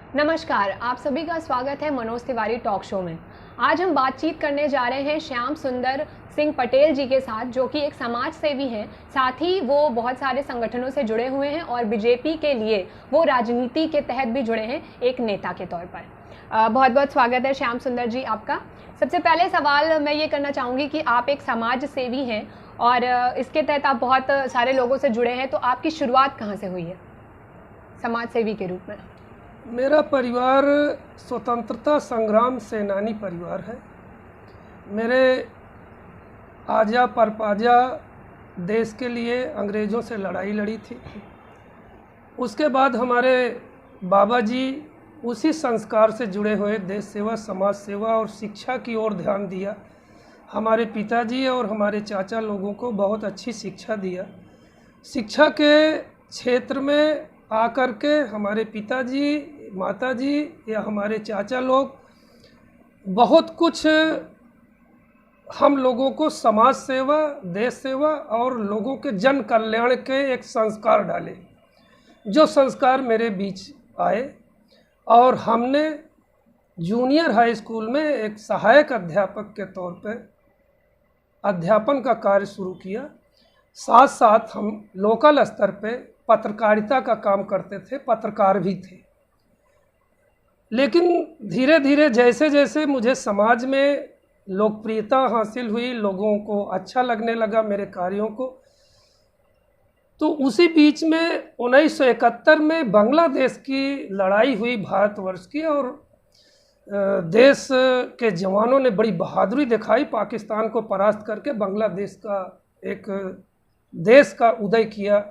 नमस्कार, आप सभी का स्वागत है मनोज तिवारी टॉक शो में। आज हम बातचीत करने जा रहे हैं श्याम सुंदर सिंह पटेल जी के साथ, जो कि एक समाज सेवी हैं। साथ ही वो बहुत सारे संगठनों से जुड़े हुए हैं और बीजेपी के लिए वो राजनीति के तहत भी जुड़े हैं एक नेता के तौर पर। बहुत बहुत स्वागत है श्याम सुंदर जी आपका। सबसे पहले सवाल मैं ये करना चाहूँगी कि आप एक समाज सेवी हैं और इसके तहत आप बहुत सारे लोगों से जुड़े हैं, तो आपकी शुरुआत कहाँ से हुई है समाज सेवी के रूप में? मेरा परिवार स्वतंत्रता संग्राम सेनानी परिवार है। मेरे आजा परपाजा देश के लिए अंग्रेज़ों से लड़ाई लड़ी थी। उसके बाद हमारे बाबा जी उसी संस्कार से जुड़े हुए देश सेवा, समाज सेवा और शिक्षा की ओर ध्यान दिया। हमारे पिताजी और हमारे चाचा लोगों को बहुत अच्छी शिक्षा दिया। शिक्षा के क्षेत्र में आकर के हमारे पिताजी, माताजी या हमारे चाचा लोग बहुत कुछ हम लोगों को समाज सेवा, देश सेवा और लोगों के जन कल्याण के एक संस्कार डाले, जो संस्कार मेरे बीच आए। और हमने जूनियर हाई स्कूल में एक सहायक अध्यापक के तौर पर अध्यापन का कार्य शुरू किया। साथ साथ हम लोकल स्तर पे पत्रकारिता का काम करते थे, पत्रकार भी थे। लेकिन धीरे धीरे जैसे जैसे मुझे समाज में लोकप्रियता हासिल हुई, लोगों को अच्छा लगने लगा मेरे कार्यों को, तो उसी बीच में 1971 में बांग्लादेश की लड़ाई हुई भारतवर्ष की, और देश के जवानों ने बड़ी बहादुरी दिखाई, पाकिस्तान को परास्त करके बांग्लादेश का एक देश का उदय किया।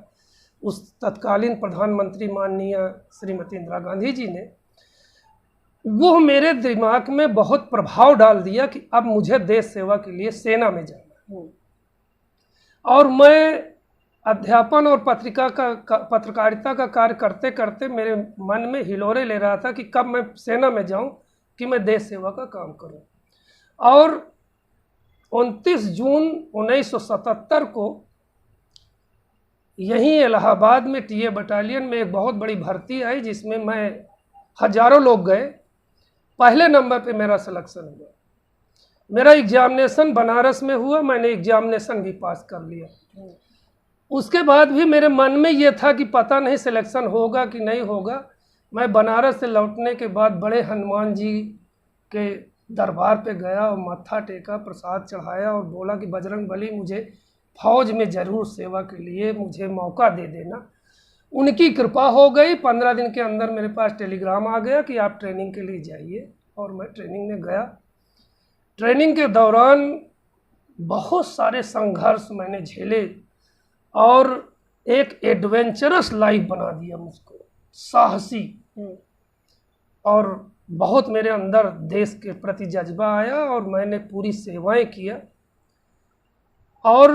उस तत्कालीन प्रधानमंत्री माननीय श्रीमती इंदिरा गांधी जी ने, वो मेरे दिमाग में बहुत प्रभाव डाल दिया कि अब मुझे देश सेवा के लिए सेना में जाना है। और मैं अध्यापन और पत्रकारिता का कार्य करते करते मेरे मन में हिलोरे ले रहा था कि कब मैं सेना में जाऊं कि मैं देश सेवा का काम करूं। और 29 जून 1977 को यहीं इलाहाबाद में टीए बटालियन में एक बहुत बड़ी भर्ती आई, जिसमें मैं हजारों लोग गए। पहले नंबर पे मेरा सिलेक्शन हुआ। मेरा एग्जामिनेशन बनारस में हुआ, मैंने एग्जामिनेशन भी पास कर लिया। उसके बाद भी मेरे मन में ये था कि पता नहीं सिलेक्शन होगा कि नहीं होगा। मैं बनारस से लौटने के बाद बड़े हनुमान जी के दरबार पे गया और मत्था टेका, प्रसाद चढ़ाया और बोला कि बजरंग बली, मुझे फौज में ज़रूर सेवा के लिए मुझे मौका दे देना। उनकी कृपा हो गई। 15 दिन के अंदर मेरे पास टेलीग्राम आ गया कि आप ट्रेनिंग के लिए जाइए, और मैं ट्रेनिंग में गया। ट्रेनिंग के दौरान बहुत सारे संघर्ष मैंने झेले और एक एडवेंचरस लाइफ बना दिया मुझको, साहसी। और बहुत मेरे अंदर देश के प्रति जज्बा आया और मैंने पूरी सेवाएं किया। और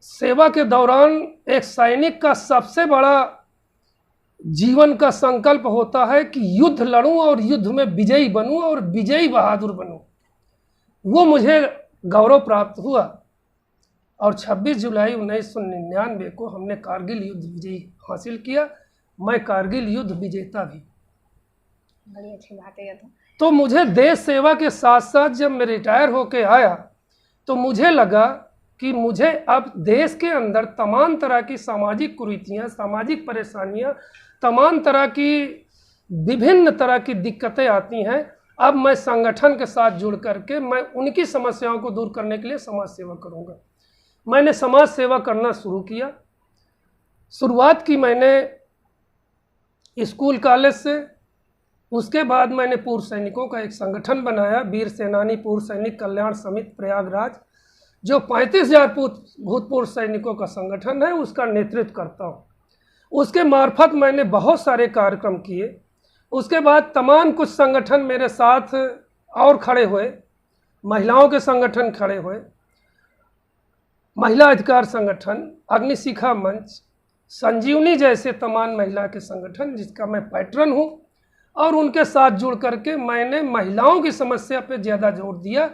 सेवा के दौरान एक सैनिक का सबसे बड़ा जीवन का संकल्प होता है कि युद्ध लड़ूं और युद्ध में विजयी बनूं और विजयी बहादुर बनूं। वो मुझे गौरव प्राप्त हुआ। और 26 जुलाई 1999 को हमने कारगिल युद्ध विजयी हासिल किया। मैं कारगिल युद्ध विजेता भी। बड़ी अच्छी बात है ये तो मुझे देश सेवा के साथ साथ जब मैं रिटायर होके आया तो मुझे लगा कि मुझे अब देश के अंदर तमाम तरह की सामाजिक कुरीतियाँ, सामाजिक परेशानियाँ, तमाम तरह की विभिन्न तरह की दिक्कतें आती हैं। अब मैं संगठन के साथ जुड़ करके मैं उनकी समस्याओं को दूर करने के लिए समाज सेवा करूँगा। मैंने समाज सेवा करना शुरू किया। शुरुआत की मैंने स्कूल कॉलेज से। उसके बाद मैंने पूर्व सैनिकों का एक संगठन बनाया, वीर सेनानी पूर्व सैनिक कल्याण समिति प्रयागराज, जो 35,000 भूतपूर्व सैनिकों का संगठन है, उसका नेतृत्व करता हूँ। उसके मार्फत मैंने बहुत सारे कार्यक्रम किए। उसके बाद तमाम कुछ संगठन मेरे साथ और खड़े हुए। महिलाओं के संगठन खड़े हुए, महिला अधिकार संगठन, अग्निशिखा मंच, संजीवनी जैसे तमाम महिला के संगठन जिसका मैं पैट्रन हूँ। और उनके साथ जुड़ करके मैंने महिलाओं की समस्या पे ज़्यादा जोर दिया।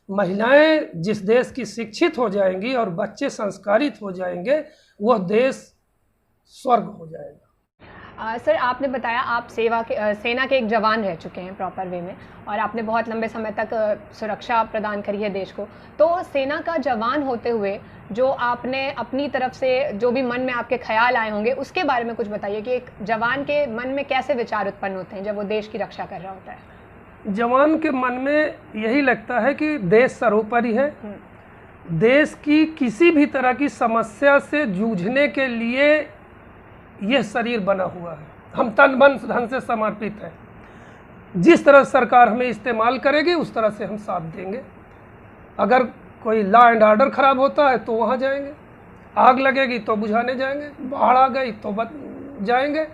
महिलाएं जिस देश की शिक्षित हो जाएंगी और बच्चे संस्कारित हो जाएंगे, वह देश स्वर्ग हो जाएगा। सर, आपने बताया आप सेना के एक जवान रह चुके हैं प्रॉपर वे में, और आपने बहुत लंबे समय तक सुरक्षा प्रदान करी है देश को। तो सेना का जवान होते हुए जो आपने अपनी तरफ से जो भी मन में आपके ख्याल आए होंगे, उसके बारे में कुछ बताइए कि एक जवान के मन में कैसे विचार उत्पन्न होते हैं जब वो देश की रक्षा कर रहा होता है। जवान के मन में यही लगता है कि देश सर्वोपरि है, देश की किसी भी तरह की समस्या से जूझने के लिए यह शरीर बना हुआ है, हम तन मन धन से समर्पित हैं। जिस तरह सरकार हमें इस्तेमाल करेगी उस तरह से हम साथ देंगे। अगर कोई लॉ एंड ऑर्डर खराब होता है तो वहाँ जाएंगे, आग लगेगी तो बुझाने जाएंगे, बाढ़ आ गई तो जाएंगे,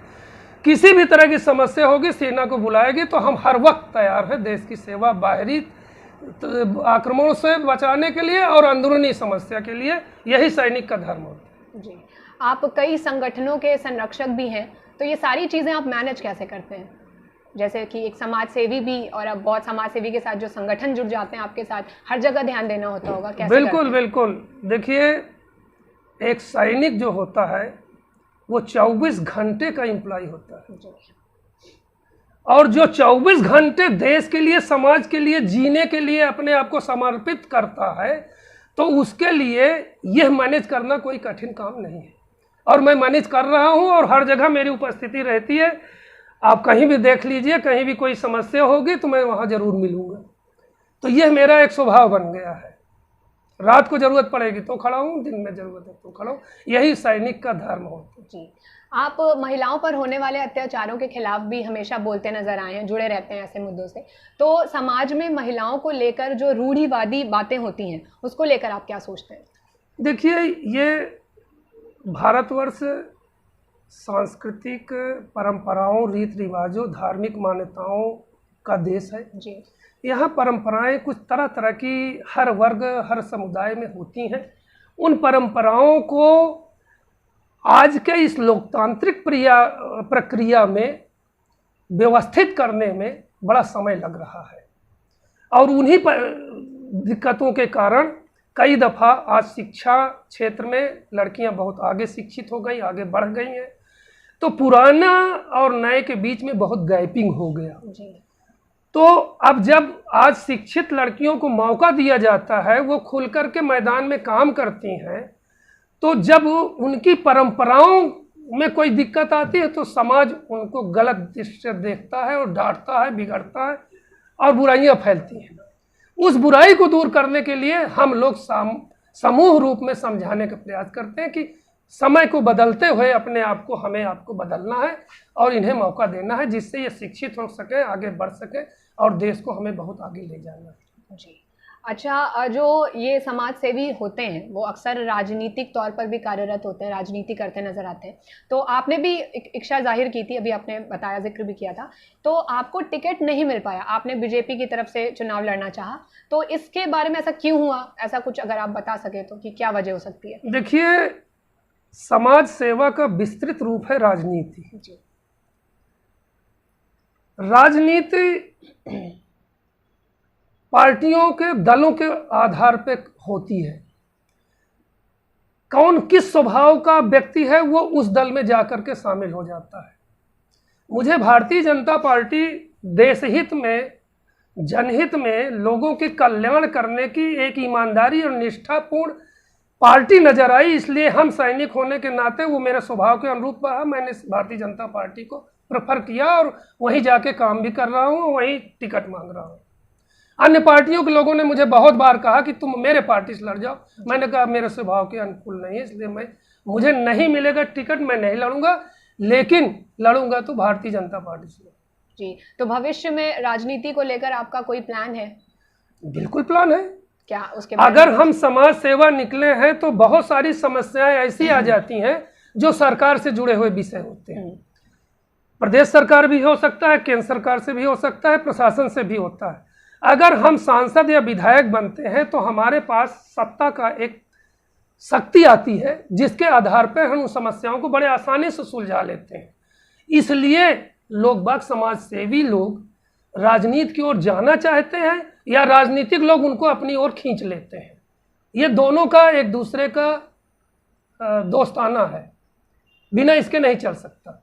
किसी भी तरह की समस्या होगी सेना को बुलाएगी तो हम हर वक्त तैयार हैं देश की सेवा, बाहरी आक्रमण से बचाने के लिए और अंदरूनी समस्या के लिए। यही सैनिक का धर्म होता है। जी, आप कई संगठनों के संरक्षक भी हैं, तो ये सारी चीज़ें आप मैनेज कैसे करते हैं? जैसे कि एक समाज सेवी भी, और अब बहुत समाज सेवी के साथ जो संगठन जुड़ जाते हैं आपके साथ, हर जगह ध्यान देना होता होगा, कैसे? बिल्कुल बिल्कुल। देखिए, एक सैनिक जो होता है वो 24 घंटे का एम्प्लॉय होता है, और जो 24 घंटे देश के लिए, समाज के लिए, जीने के लिए अपने आप को समर्पित करता है, तो उसके लिए यह मैनेज करना कोई कठिन काम नहीं है। और मैं मैनेज कर रहा हूं और हर जगह मेरी उपस्थिति रहती है। आप कहीं भी देख लीजिए, कहीं भी कोई समस्या होगी तो मैं वहां जरूर मिलूंगा। तो यह मेरा एक स्वभाव बन गया है। रात को जरूरत पड़ेगी तो खड़ा हूँ, दिन में जरूरत है तो खड़ा हूँ। यही सैनिक का धर्म होता है। जी, आप महिलाओं पर होने वाले अत्याचारों के खिलाफ भी हमेशा बोलते नजर आए हैं, जुड़े रहते हैं ऐसे मुद्दों से। तो समाज में महिलाओं को लेकर जो रूढ़िवादी बातें होती हैं, उसको लेकर आप क्या सोचते हैं? देखिए, ये भारतवर्ष सांस्कृतिक परंपराओं, रीति रिवाजों, धार्मिक मान्यताओं का देश है। जी, यहाँ परंपराएं कुछ तरह तरह की हर वर्ग, हर समुदाय में होती हैं। उन परंपराओं को आज के इस लोकतांत्रिक प्रक्रिया में व्यवस्थित करने में बड़ा समय लग रहा है, और उन्हीं दिक्कतों के कारण कई दफ़ा आज शिक्षा क्षेत्र में लड़कियां बहुत आगे शिक्षित हो गई, आगे बढ़ गई हैं, तो पुराना और नए के बीच में बहुत गैपिंग हो गया। जी। तो अब जब आज शिक्षित लड़कियों को मौका दिया जाता है, वो खुल कर के मैदान में काम करती हैं, तो जब उनकी परंपराओं में कोई दिक्कत आती है तो समाज उनको गलत दृष्टि से देखता है और डांटता है, बिगड़ता है और बुराइयां फैलती हैं। उस बुराई को दूर करने के लिए हम लोग समूह रूप में समझाने का प्रयास करते हैं कि समय को बदलते हुए अपने आप को, हमें आपको बदलना है और इन्हें मौका देना है, जिससे ये शिक्षित हो सके, आगे बढ़ सके और देश को हमें बहुत आगे ले जाना है। जी, अच्छा, जो ये समाज सेवी होते हैं वो अक्सर राजनीतिक तौर पर भी कार्यरत होते हैं, राजनीति करते नजर आते हैं। तो आपने भी इच्छा जाहिर की थी, अभी आपने बताया, जिक्र भी किया था, तो आपको टिकट नहीं मिल पाया, आपने बीजेपी की तरफ से चुनाव लड़ना चाहा, तो इसके बारे में ऐसा क्यों हुआ? ऐसा कुछ अगर आप बता सके तो, कि क्या वजह हो सकती है? देखिए, समाज सेवा का विस्तृत रूप है राजनीति। जी। राजनीति पार्टियों के, दलों के आधार पर होती है। कौन किस स्वभाव का व्यक्ति है वो उस दल में जाकर के शामिल हो जाता है। मुझे भारतीय जनता पार्टी देशहित में, जनहित में, लोगों के कल्याण करने की एक ईमानदारी और निष्ठापूर्ण पार्टी नजर आई, इसलिए हम सैनिक होने के नाते वो मेरे स्वभाव के अनुरूप रहा। मैंने भारतीय जनता पार्टी को प्रेफर किया और वहीं जाके काम भी कर रहा हूँ, वहीं टिकट मांग रहा हूँ। अन्य पार्टियों के लोगों ने मुझे बहुत बार कहा कि तुम मेरे पार्टी से लड़ जाओ। मैंने कहा मेरे स्वभाव के अनुकूल नहीं है, इसलिए मुझे नहीं मिलेगा टिकट, मैं नहीं लड़ूंगा, लेकिन लड़ूंगा तो भारतीय जनता पार्टी से। जी, तो भविष्य में राजनीति को लेकर आपका कोई प्लान है? बिल्कुल प्लान है। क्या उसके अगर हम समाज सेवा निकले हैं तो बहुत सारी समस्याएं ऐसी आ जाती हैं जो सरकार से जुड़े हुए विषय होते हैं। प्रदेश सरकार भी हो सकता है, केंद्र सरकार से भी हो सकता है, प्रशासन से भी होता है। अगर हम सांसद या विधायक बनते हैं तो हमारे पास सत्ता का एक शक्ति आती है, जिसके आधार पर हम उन समस्याओं को बड़े आसानी से सुलझा लेते हैं। इसलिए लोग बाग, समाज सेवी लोग राजनीति की ओर जाना चाहते हैं या राजनीतिक लोग उनको अपनी ओर खींच लेते हैं। ये दोनों का एक दूसरे का दोस्ताना है, बिना इसके नहीं चल सकता।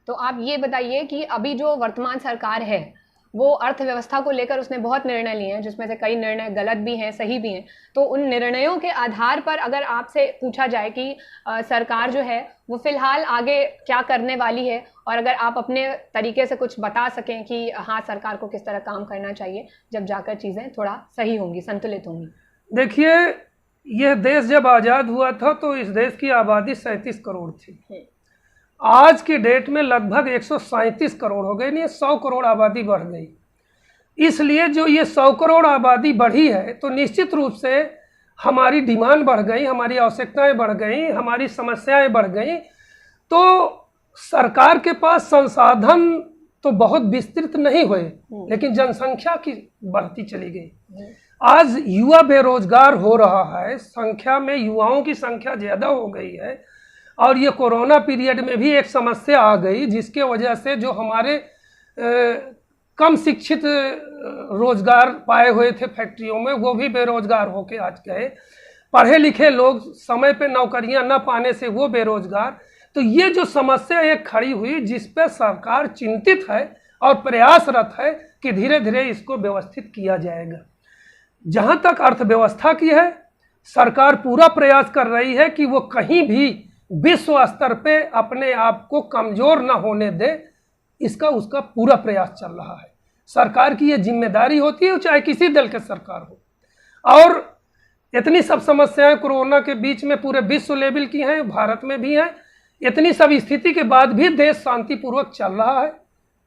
तो आप ये बताइए कि अभी जो वर्तमान सरकार है वो अर्थव्यवस्था को लेकर उसने बहुत निर्णय लिए हैं, जिसमें से कई निर्णय गलत भी हैं, सही भी हैं। तो उन निर्णयों के आधार पर अगर आपसे पूछा जाए कि सरकार जो है वो फिलहाल आगे क्या करने वाली है, और अगर आप अपने तरीके से कुछ बता सकें कि हाँ सरकार को किस तरह काम करना चाहिए जब जाकर चीज़ें थोड़ा सही होंगी, संतुलित होंगी। देखिए, यह देश जब आज़ाद हुआ था तो इस देश की आबादी 37 करोड़ थी। आज की डेट में लगभग 137 करोड़ हो गई, नहीं 100 करोड़ आबादी बढ़ गई। इसलिए जो ये 100 करोड़ आबादी बढ़ी है तो निश्चित रूप से हमारी डिमांड बढ़ गई, हमारी आवश्यकताएं बढ़ गई, हमारी समस्याएं बढ़ गई। तो सरकार के पास संसाधन तो बहुत विस्तृत नहीं हुए, लेकिन जनसंख्या की बढ़ती चली गई। आज युवा बेरोजगार हो रहा है, संख्या में युवाओं की संख्या ज़्यादा हो गई है। और ये कोरोना पीरियड में भी एक समस्या आ गई, जिसके वजह से जो हमारे कम शिक्षित रोजगार पाए हुए थे फैक्ट्रियों में, वो भी बेरोजगार होके आज गए। पढ़े लिखे लोग समय पे नौकरियां न पाने से वो बेरोजगार। तो ये जो समस्या एक खड़ी हुई, जिस पे सरकार चिंतित है और प्रयासरत है कि धीरे धीरे इसको व्यवस्थित किया जाएगा। जहाँ तक अर्थव्यवस्था की है, सरकार पूरा प्रयास कर रही है कि वो कहीं भी विश्व स्तर पे अपने आप को कमजोर न होने दे, इसका उसका पूरा प्रयास चल रहा है। सरकार की ये जिम्मेदारी होती है, चाहे किसी दल के सरकार हो। और इतनी सब समस्याएं कोरोना के बीच में पूरे विश्व लेवल की हैं, भारत में भी हैं। इतनी सब स्थिति के बाद भी देश शांतिपूर्वक चल रहा है।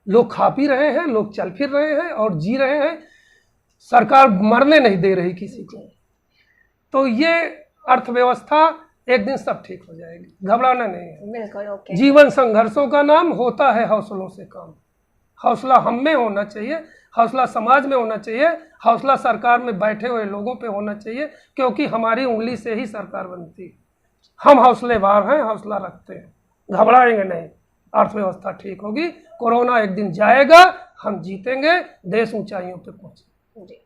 लोग खा पी रहे हैं, लोग चल फिर रहे हैं और जी रहे हैं। सरकार मरने नहीं दे रही किसी को। तो ये अर्थव्यवस्था एक दिन सब ठीक हो जाएगी, घबराना नहीं है। बिल्कुल, ओके। जीवन संघर्षों का नाम होता है हौसलों से काम। हौसला हम में होना चाहिए, हौसला समाज में होना चाहिए, हौसला सरकार में बैठे हुए लोगों पे होना चाहिए, क्योंकि हमारी उंगली से ही सरकार बनती है। हम हौसलेबार हैं, हौसला रखते हैं, घबराएंगे नहीं। अर्थव्यवस्था ठीक होगी, कोरोना एक दिन जाएगा, हम जीतेंगे, देश ऊंचाइयों पे पहुंचे। जी,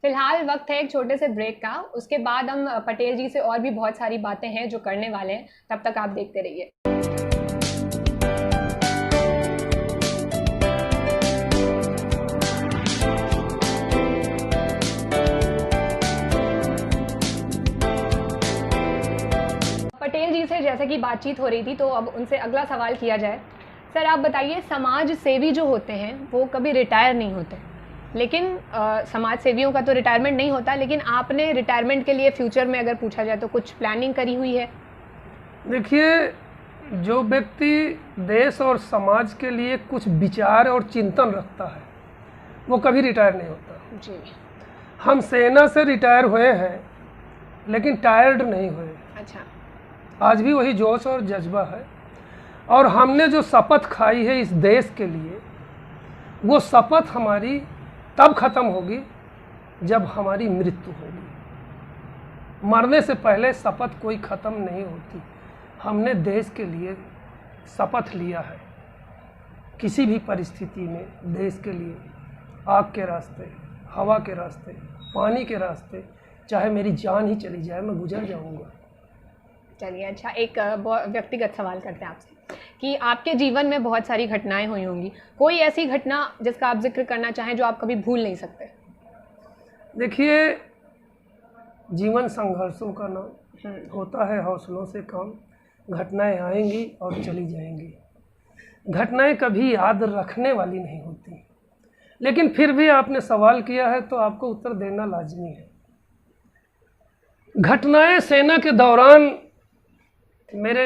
फिलहाल वक्त है एक छोटे से ब्रेक का। उसके बाद हम पटेल जी से और भी बहुत सारी बातें हैं जो करने वाले हैं। तब तक आप देखते रहिए। पटेल जी से जैसे कि बातचीत हो रही थी, तो अब उनसे अगला सवाल किया जाए। सर आप बताइए, समाज सेवी जो होते हैं वो कभी रिटायर नहीं होते, लेकिन समाज सेवियों का तो रिटायरमेंट नहीं होता, लेकिन आपने रिटायरमेंट के लिए फ्यूचर में अगर पूछा जाए तो कुछ प्लानिंग करी हुई है? देखिए, जो व्यक्ति देश और समाज के लिए कुछ विचार और चिंतन रखता है वो कभी रिटायर नहीं होता। जी, हम सेना से रिटायर हुए हैं लेकिन टायर्ड नहीं हुए। अच्छा। आज भी वही जोश और जज्बा है। और हमने जो शपथ खाई है इस देश के लिए, वो शपथ हमारी तब खत्म होगी जब हमारी मृत्यु होगी। मरने से पहले शपथ कोई खत्म नहीं होती। हमने देश के लिए शपथ लिया है, किसी भी परिस्थिति में देश के लिए, आग के रास्ते, हवा के रास्ते, पानी के रास्ते, चाहे मेरी जान ही चली जाए मैं गुजर जाऊंगा। चलिए, अच्छा, एक व्यक्तिगत सवाल करते हैं आपसे कि आपके जीवन में बहुत सारी घटनाएं हुई होंगी, कोई ऐसी घटना जिसका आप जिक्र करना चाहें जो आप कभी भूल नहीं सकते? देखिए, जीवन संघर्षों का नाम होता है हौसलों से काम। घटनाएं आएंगी और चली जाएंगी। घटनाएं कभी याद रखने वाली नहीं होती, लेकिन फिर भी आपने सवाल किया है तो आपको उत्तर देना लाजमी है। घटनाएं सेना के दौरान मेरे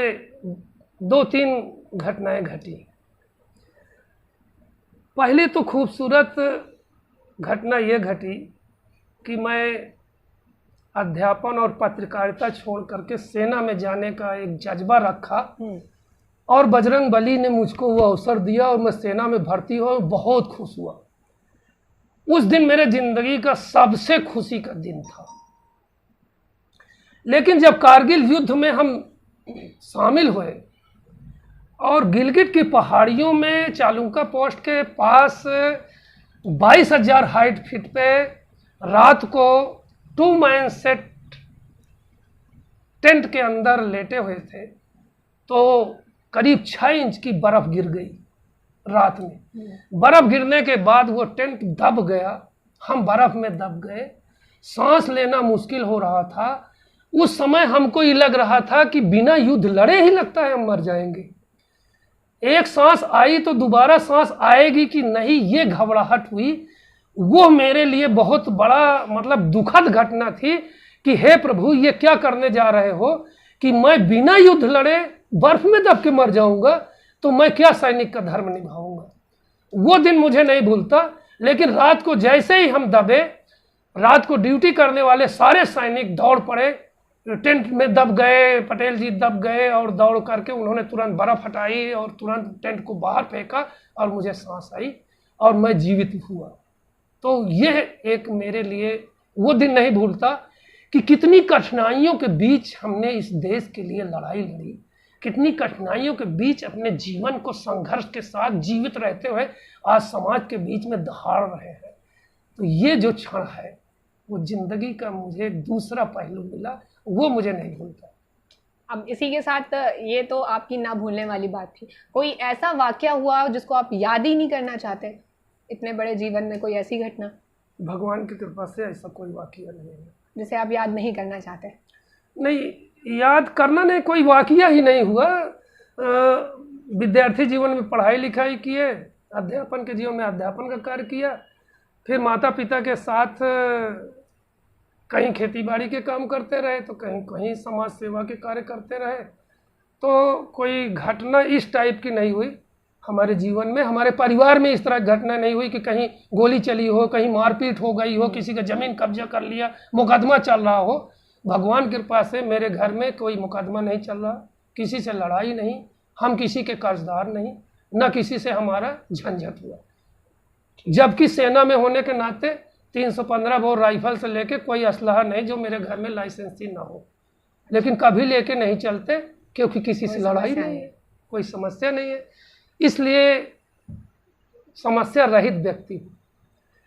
2-3 घटनाएं घटी। पहली तो खूबसूरत घटना ये घटी कि मैं अध्यापन और पत्रकारिता छोड़ करके सेना में जाने का एक जज्बा रखा और बजरंग बली ने मुझको वो अवसर दिया और मैं सेना में भर्ती हुआ। बहुत खुश हुआ। उस दिन मेरे जिंदगी का सबसे खुशी का दिन था। लेकिन जब कारगिल युद्ध में हम शामिल हुए और गिलगिट की पहाड़ियों में चालुका पोस्ट के पास 22,000 हाइट फीट पे रात को 2 मैन सेट टेंट के अंदर लेटे हुए थे, तो करीब 6 इंच की बर्फ गिर गई रात में। बर्फ गिरने के बाद वो टेंट दब गया, हम बर्फ में दब गए, सांस लेना मुश्किल हो रहा था। उस समय हमको ये लग रहा था कि बिना युद्ध लड़े ही लगता है हम मर जाएंगे। एक सांस आई तो दोबारा सांस आएगी कि नहीं, ये घबराहट हुई। वो मेरे लिए बहुत बड़ा मतलब दुखद घटना थी कि हे प्रभु, ये क्या करने जा रहे हो कि मैं बिना युद्ध लड़े बर्फ में दब के मर जाऊंगा, तो मैं क्या सैनिक का धर्म निभाऊंगा। वो दिन मुझे नहीं भूलता। लेकिन रात को जैसे ही हम दबे, रात को ड्यूटी करने वाले सारे सैनिक दौड़ पड़े, टेंट में दब गए, पटेल जी दब गए, और दौड़ करके उन्होंने तुरंत बर्फ हटाई और तुरंत टेंट को बाहर फेंका और मुझे सांस आई और मैं जीवित हुआ। तो यह एक मेरे लिए वो दिन नहीं भूलता कि कितनी कठिनाइयों के बीच हमने इस देश के लिए लड़ाई लड़ी, कितनी कठिनाइयों के बीच अपने जीवन को संघर्ष के साथ जीवित रहते हुए आज समाज के बीच में दहाड़ रहे हैं। तो ये जो क्षण है वो जिंदगी का मुझे दूसरा पहलू मिला, वो मुझे नहीं भूलता। अब इसी के साथ ये तो आपकी ना भूलने वाली बात थी, कोई ऐसा वाकया हुआ जिसको आप याद ही नहीं करना चाहते इतने बड़े जीवन में, कोई ऐसी घटना? भगवान की कृपा से ऐसा कोई वाकया नहीं है जिसे आप याद नहीं करना चाहते। नहीं, याद करना नहीं, कोई वाकया ही नहीं हुआ। विद्यार्थी जीवन में पढ़ाई लिखाई किए, अध्यापन के जीवन में अध्यापन का कार्य किया, फिर माता पिता के साथ कहीं खेती बाड़ी के काम करते रहे तो कहीं कहीं समाज सेवा के कार्य करते रहे। तो कोई घटना इस टाइप की नहीं हुई हमारे जीवन में, हमारे परिवार में इस तरह घटना नहीं हुई कि कहीं गोली चली हो, कहीं मारपीट हो गई हो, किसी का जमीन कब्जा कर लिया, मुकदमा चल रहा हो। भगवान की कृपा से मेरे घर में कोई मुकदमा नहीं चल रहा, किसी से लड़ाई नहीं, हम किसी के कर्जदार नहीं, न किसी से हमारा झंझट हुआ। जबकि सेना में होने के नाते 315 बोर राइफल से लेके कोई असलहा नहीं जो मेरे घर में लाइसेंसी ना हो, लेकिन कभी लेके नहीं चलते क्योंकि किसी से लड़ाई नहीं है, कोई समस्या नहीं है। इसलिए समस्या रहित व्यक्ति,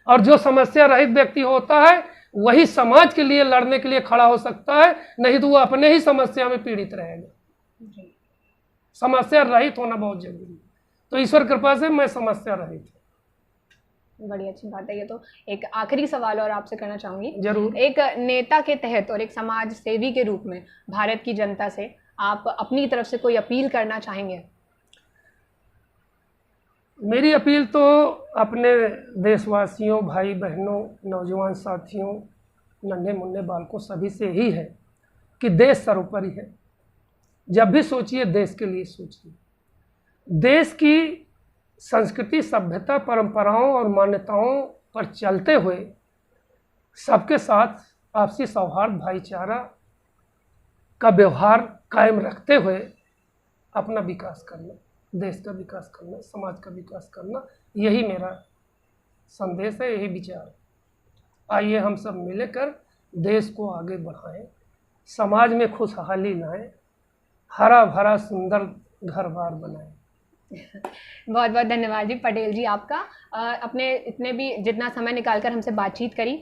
और जो समस्या रहित व्यक्ति होता है वही समाज के लिए लड़ने के लिए खड़ा हो सकता है, नहीं तो वो अपने ही समस्या में पीड़ित रहेगा। समस्या रहित होना बहुत जरूरी है। तो ईश्वर कृपा से मैं समस्या रहित हूँ। बड़ी अच्छी बात है। ये तो एक आखिरी सवाल और आपसे करना चाहूँगी। जरूर। एक नेता के तहत और एक समाज सेवी के रूप में भारत की जनता से आप अपनी तरफ से कोई अपील करना चाहेंगे? मेरी अपील तो अपने देशवासियों, भाई बहनों, नौजवान साथियों, नन्हे मुन्ने बालकों सभी से ही है कि देश सर्वोपरि है। जब भी सोचिए देश के लिए सोचिए। देश की संस्कृति, सभ्यता, परंपराओं और मान्यताओं पर चलते हुए सबके साथ आपसी सौहार्द, भाईचारा का व्यवहार कायम रखते हुए अपना विकास करना, देश का विकास करना, समाज का विकास करना, यही मेरा संदेश है, यही विचार है। आइए हम सब मिलकर देश को आगे बढ़ाएं, समाज में खुशहाली लाएं, हरा भरा सुंदर घर बार बनाएं। बहुत बहुत धन्यवाद जी पटेल जी आपका, अपने इतने भी जितना समय निकालकर हमसे बातचीत करी।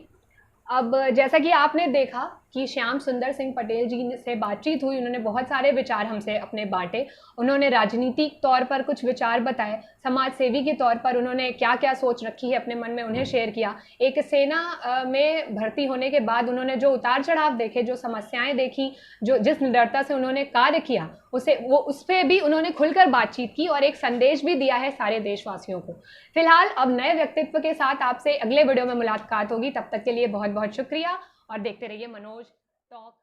अब जैसा कि आपने देखा कि श्याम सुंदर सिंह पटेल जी से बातचीत हुई, उन्होंने बहुत सारे विचार हमसे अपने बांटे। उन्होंने राजनीतिक तौर पर कुछ विचार बताए, समाज सेवी के तौर पर उन्होंने क्या क्या सोच रखी है अपने मन में उन्हें शेयर किया। एक सेना में भर्ती होने के बाद उन्होंने जो उतार चढ़ाव देखे, जो समस्याएं देखी, जो जिस निडरता से उन्होंने कार्य किया, उस पर भी उन्होंने खुलकर बातचीत की और एक संदेश भी दिया है सारे देशवासियों को। फिलहाल अब नए व्यक्तित्व के साथ आपसे अगले वीडियो में मुलाकात होगी। तब तक के लिए बहुत बहुत शुक्रिया और देखते रहिए मनोज टॉक।